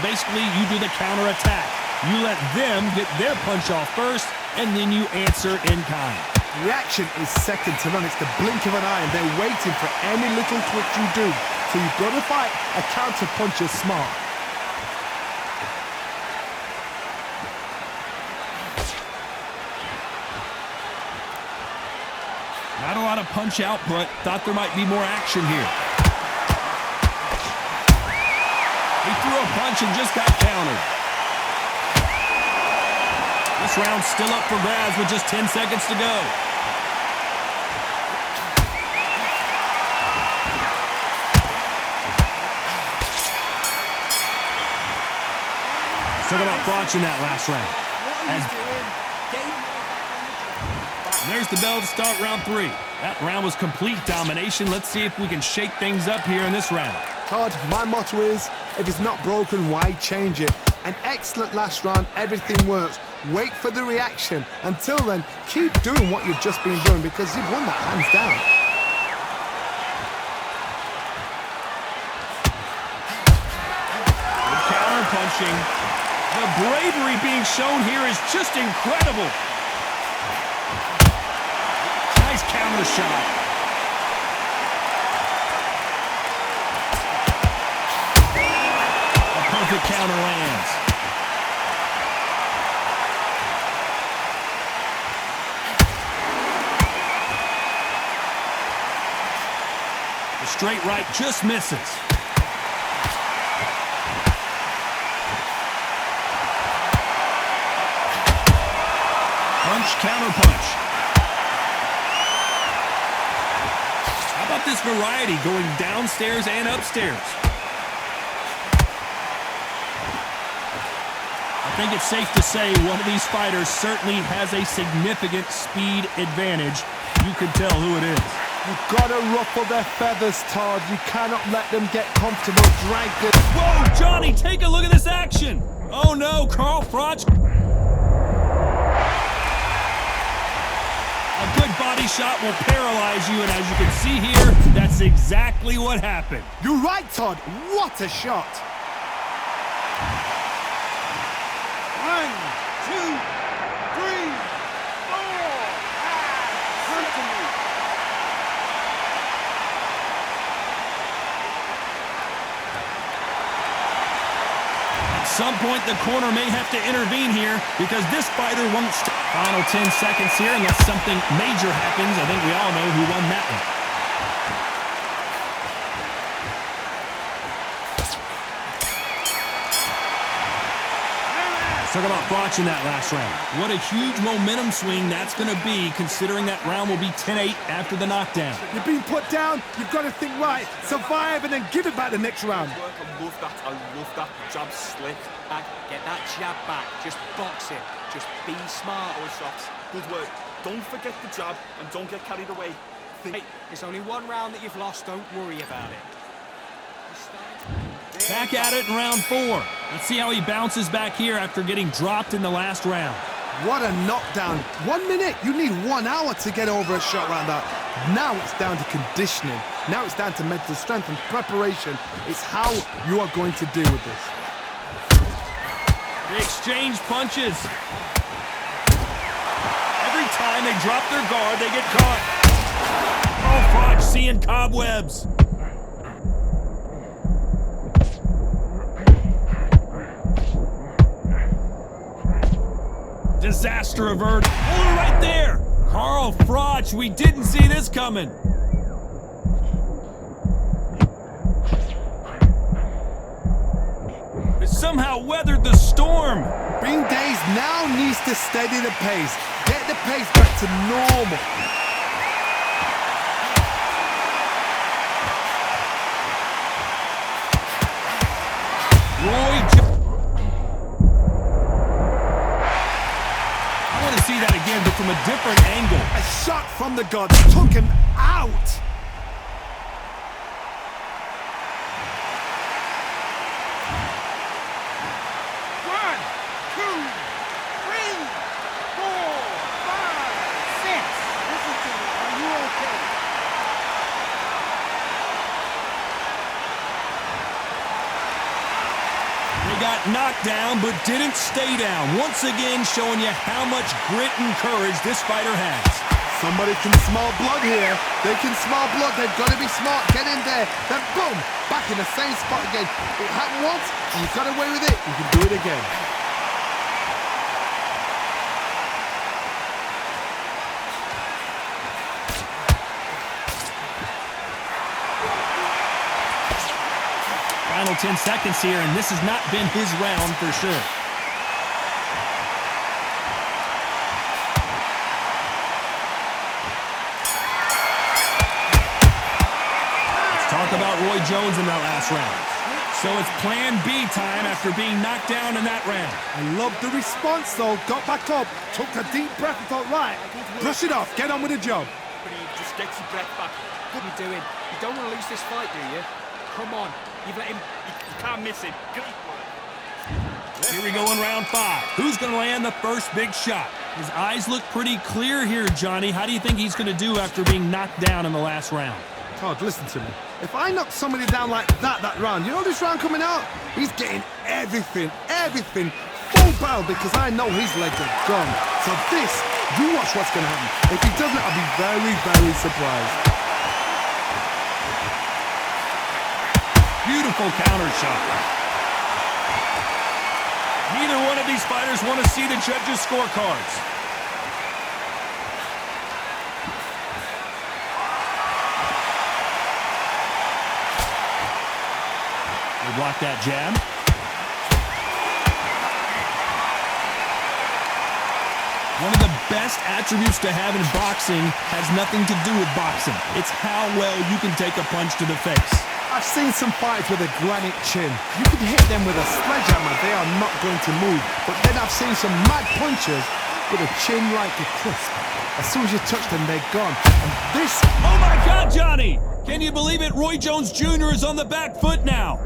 Basically, you do the counterattack. You let them get their punch off first, and then you answer in kind. Reaction is second to none. It's the blink of an eye, and they're waiting for any little twitch you do. So you've got to fight a counter puncher smart. Not a lot of punch output. Thought there might be more action here. He threw a punch and just got countered. This round's still up for grabs with just 10 seconds to go. Talk about Froch in that last round. There's the bell to start round 3. That round was complete domination. Let's see if we can shake things up here in this round. Todd, my motto is, if it's not broken, why change it? An excellent last round, everything works. Wait for the reaction. Until then, keep doing what you've just been doing because you've won that hands down. Good counter punching. The bravery being shown here is just incredible. Nice counter shot. A perfect counter lands. The straight right just misses. Punch, counter punch. How about this variety going downstairs and upstairs? I think it's safe to say one of these fighters certainly has a significant speed advantage. You can tell who it is. You've got to ruffle their feathers, Todd. You cannot let them get comfortable, drag it. Whoa, Johnny, take a look at this action. Oh no, Carl Froch. A good body shot will paralyze you, and as you can see here, that's exactly what happened. You're right, Todd. What a shot. 1, 2, 3, 4. Come to me. At some point, the corner may have to intervene here because this fighter won't stop. Final 10 seconds here, unless something major happens. I think we all know who won that one. Let's talk about Froch in that last round. What a huge momentum swing that's going to be, considering that round will be 10-8 after the knockdown. You've been put down. You've got to think right. Survive and then give it back the next round. I love that. I love that. Jab slick. Get that jab back. Just box it. Just be smart. Our shots. Good work. Don't forget the jab and don't get carried away. Hey, it's only one round that you've lost. Don't worry about it. Back at it in round 4. Let's see how he bounces back here after getting dropped in the last round. What a knockdown. 1 minute. You need 1 hour to get over a shot like that. Now it's down to conditioning. Now it's down to mental strength and preparation. It's how you are going to deal with this. They exchange punches. Every time they drop their guard, they get caught. Oh, Froch seeing cobwebs. Disaster averted. Oh, right there. Carl Froch, we didn't see this coming. It somehow weathered the storm. Bean Days now needs to steady the pace. Get the pace back to normal. I want to see that again, but from a different angle. A shot from the gods took him out. They got got knocked down but didn't stay down. Once again, showing you how much grit and courage this fighter has. Somebody can smell blood here. They can smell blood. They've got to be smart. Get in there. Then boom, back in the same spot again. It happened once, and you got away with it. You can do it again. Final 10 seconds here, and this has not been his round for sure. Talk about Roy Jones in that last round. So it's plan B time after being knocked down in that round. I love the response, though. Got back up, took a deep breath and thought, right, brush it off, get on with the job. But he just gets your breath back. What are you doing? You don't want to lose this fight, do you? Come on. You've let him... You can't miss it. Great work. Here we go in round 5. Who's going to land the first big shot? His eyes look pretty clear here, Johnny. How do you think he's going to do after being knocked down in the last round? Todd, listen to me. If I knock somebody down like that round, you know this round coming out? He's getting everything, full barrel, because I know his legs are gone. So this, you watch what's going to happen. If he doesn't, I'll be very, very surprised. Beautiful counter shot. Neither one of these fighters want to see the judges' scorecards. They block that jab. One of the best attributes to have in boxing has nothing to do with boxing. It's how well you can take a punch to the face. I've seen some fights with a granite chin. You could hit them with a sledgehammer, they are not going to move. But then I've seen some mad punchers with a chin like a crisp. As soon as you touch them, they're gone. And this... Oh my God, Johnny! Can you believe it? Roy Jones Jr. is on the back foot now.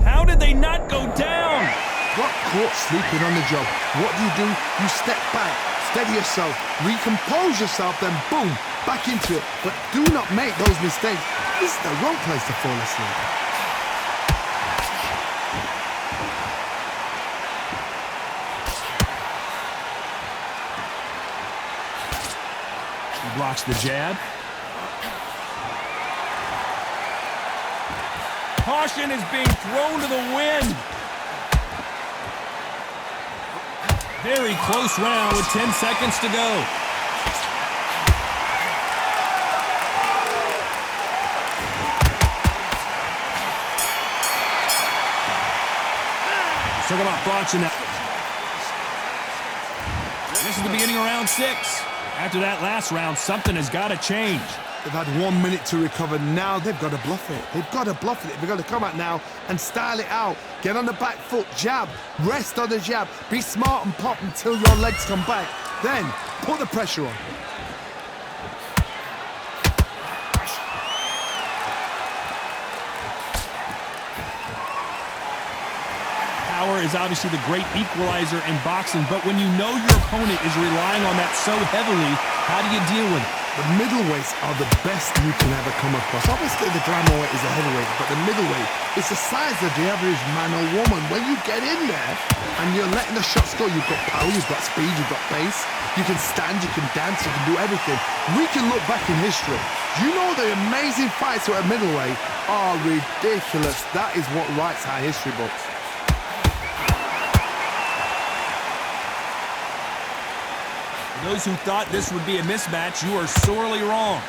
How did they not go down? Got caught sleeping on the job. What do? You step back, steady yourself, recompose yourself, then boom, back into it. But do not make those mistakes. This is the wrong place to fall asleep. He blocks the jab. Caution is being thrown to the wind. Very close round with 10 seconds to go. Let's talk about thoughts in that. This is the beginning of round 6. After that last round, something has got to change. They've had 1 minute to recover. Now they've got to bluff it. They've got to bluff it. They've got to come out now and style it out. Get on the back foot, jab, rest on the jab. Be smart and pop until your legs come back. Then put the pressure on. Power is obviously the great equalizer in boxing, but when you know your opponent is relying on that so heavily, how do you deal with it? The middleweights are the best you can ever come across. Obviously, the glamour weight is a heavyweight, but the middleweight is the size of the average man or woman. When you get in there and you're letting the shots go, you've got power, you've got speed, you've got pace. You can stand, you can dance, you can do everything. We can look back in history. You know the amazing fights at middleweight are ridiculous. That is what writes our history books. Those who thought this would be a mismatch, you are sorely wrong.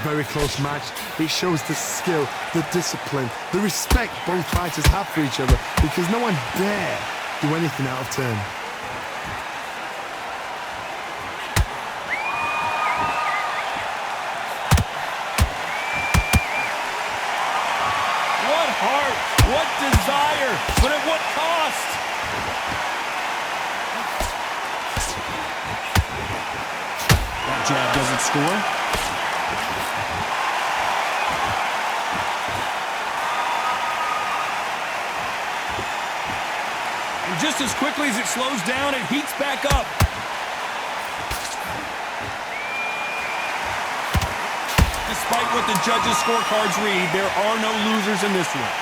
Very close match. It shows the skill, the discipline, the respect both fighters have for each other, because no one dare do anything out of turn. What heart, what desire, but at what cost? Jab doesn't score. And just as quickly as it slows down, it heats back up. Despite what the judges' scorecards read, there are no losers in this one.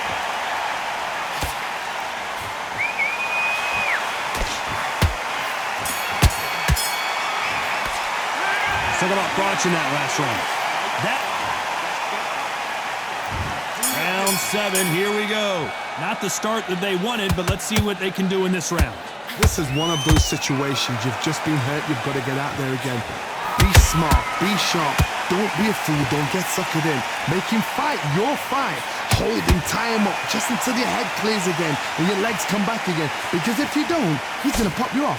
Talk about thoughts in that last round. Round 7, here we go. Not the start that they wanted, but let's see what they can do in this round. This is one of those situations. You've just been hurt. You've got to get out there again. Be smart. Be sharp. Don't be a fool. Don't get suckered in. Make him fight your fight. Hold him, tie him up just until your head clears again and your legs come back again. Because if you don't, he's going to pop you off.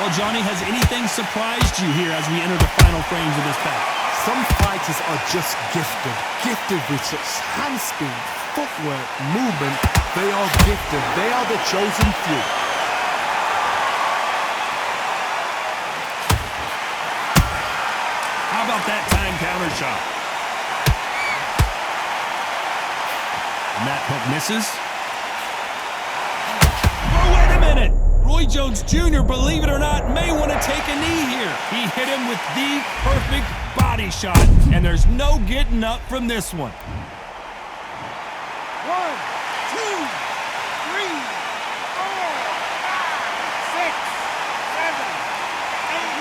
Well, Johnny, has anything surprised you here as we enter the final frames of this bout? Some fighters are just gifted. Gifted with such hand speed, footwork, movement. They are gifted. They are the chosen few. How about that time counter shot? And that hook misses. Oh, wait a minute! Roy Jones Jr., believe it or not, may want to take a knee here. He hit him with the perfect body shot, and there's no getting up from this one. 1, 2, 3, 4, 5, 6, 7, 8.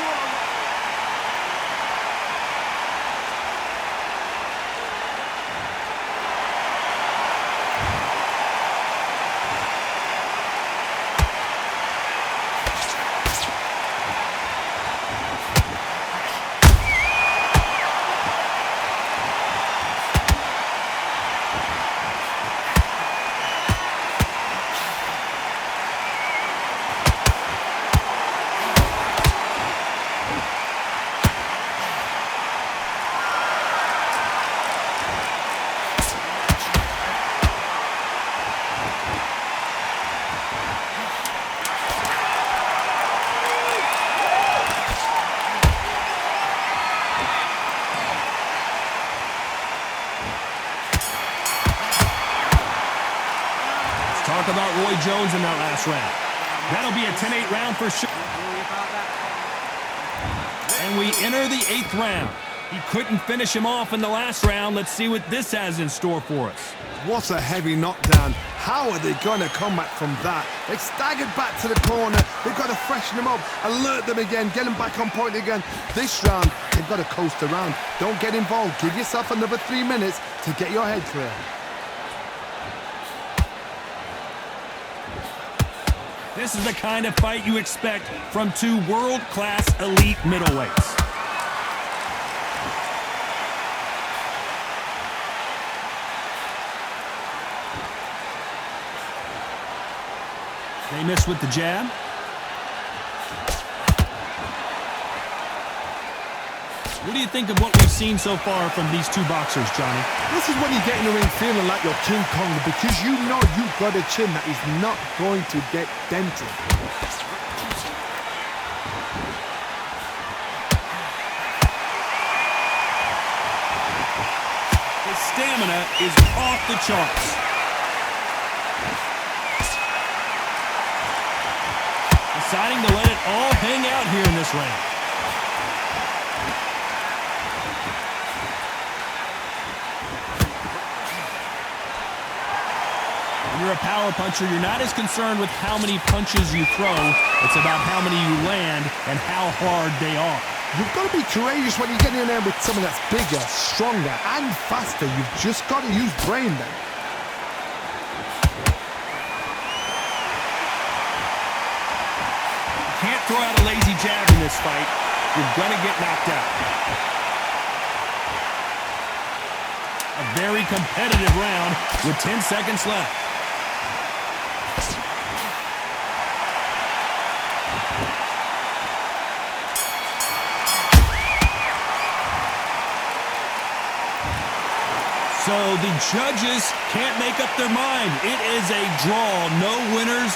Talk about Roy Jones in that last round. That'll be a 10-8 round for sure. And we enter the 8th round. He couldn't finish him off in the last round. Let's see what this has in store for us. What a heavy knockdown. How are they going to come back from that? They staggered back to the corner. They've got to freshen them up, alert them again, get them back on point again. This round, they've got to coast around. Don't get involved. Give yourself another 3 minutes to get your head clear. This is the kind of fight you expect from two world-class elite middleweights. They miss with the jab. What do you think of what we've seen so far from these two boxers, Johnny? This is when you get in the ring feeling like you're King Kong because you know you've got a chin that is not going to get dented. His stamina is off the charts. Deciding to let it all hang out here in this round. When you're a power puncher, you're not as concerned with how many punches you throw. It's about how many you land and how hard they are. You've got to be courageous when you get in there with someone that's bigger, stronger, and faster. You've just got to use brain then. Can't throw out a lazy jab in this fight. You're going to get knocked out. A very competitive round with 10 seconds left. So the judges can't make up their mind. It is a draw. No winners.